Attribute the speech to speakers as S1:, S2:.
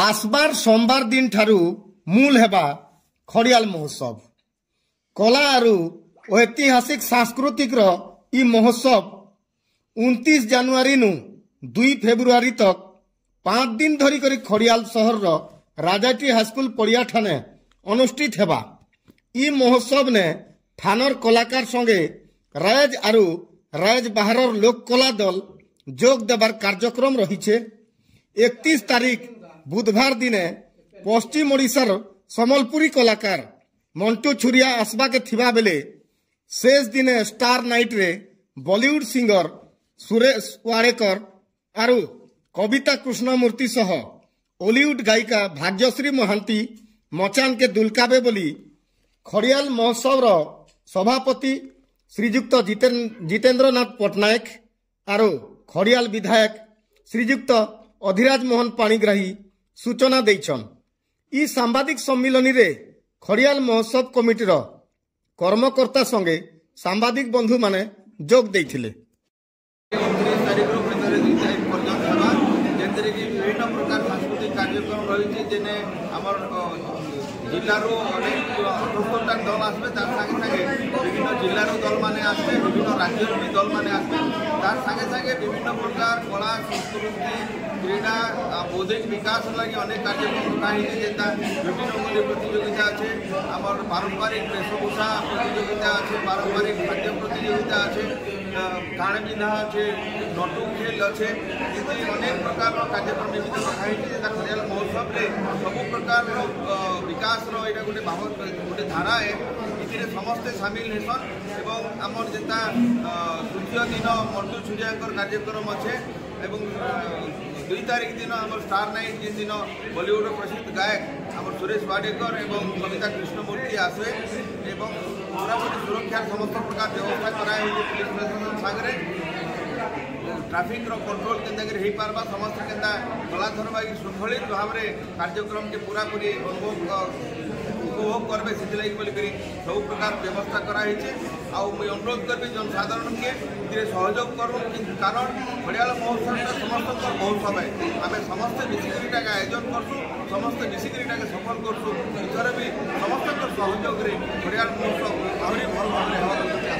S1: आसबार सोमवार दिन ठारू मूल हेबा खड़ियाल महोत्सव कला आरु ऐतिहासिक सांस्कृतिक इ महोत्सव 29 जनवरी नु 2 फेब्रुआरी तक 5 दिन धरी करी खड़ियाल शहर राजाटी हाईस्कूल पड़िया ठाने अनुष्ठित हेबा। इ महोत्सव ने ठानर कलाकार संगे राज आरु राज बाहर लोक कला दल जोग देवार कार्यक्रम रही। 31 तारीख बुधवार दिने पश्चिम ओडिशार समलपुरी कलाकार मंटू छुरिया आसबा के थिबा बेले शेष दिने स्टार नाइट रे बॉलीवुड सिंगर सुरेश वाडेकर आरु कविता कृष्णमूर्ति सह हॉलीवुड गायिका भाग्यश्री महांती मचान के दुलकाबे बोली खड़ियाल महोत्सव सभापति श्रीजुक्त जितेंद्रनाथ पट्टनायक आरु खड़ियाल विधायक श्रीजुक्त अधिराज मोहन पाणिग्राही सूचना देइछन। इ सांबादिक सम्मिलन रे खड़ियाल महोत्सव कमिटीर कर्मकर्ता संगे सांबादिक बंधु माने जोग देइथिले।
S2: विभिन्न प्रकार सांस्कृतिक कार्यक्रम रही जेने आमर जिल्लारू अनेक 78टा दल आसबे तार संगे संगे विभिन्न जिल्लारू दल माने आसबे विभिन्न राज्यर भी दल माने आसबे तार संगे संगे विभिन्न प्रकार कला संस्कृति क्रीड़ा बौद्धिक विकास लगी अनेक कार्यक्रम रखा जेता विभिन्न मूल्य प्रतियोगिता अच्छे आमर पारंपरिक वेशभूषा प्रतियोगिता अच्छे पारंपरिक खाद्य प्रतियोगिता अच्छे काण बिंधा अच्छे नटू खेल अच्छे अनेक प्रकार कार्यक्रम निमित्त रखाई खड़ियाल महोत्सव रे सब प्रकार विकास यहाँ गोटे गोटे धारा है ये समस्ते सामिल हेसन एवं आमर जेता तृतीय दिन मंटू छुरिया कार्यक्रम अच्छे एवं 2 तारीख दिन आम स्टार नाइट जिन दिन बॉलीवुड प्रसिद्ध गायक आम सुरेश वाडेकर एवं कविता कृष्णमूर्ति आसवे एवं पूरापूरी सुरक्षार समस्त प्रकार व्यवस्था कराई पुलिस प्रशासन सागरे ट्राफिक कंट्रोल के पार्बा समस्त के कलाधर बाई श्रृंखलित भाव में कार्यक्रम के पूरापूरी उपभोग करबे से बोलिक सब प्रकार व्यवस्था कराई। मुझे अनुरोध करी जनसाधारण के सहयोग करूँ कारण खड़ियाल महोत्सव समस्त महोत्सव है आम समस्ते मिसिक आयोजन करसु समस्ते मिसिक सफल करसु इधर भी समस्त सहयोग खड़ियाल महोत्सव आहरी भल भाव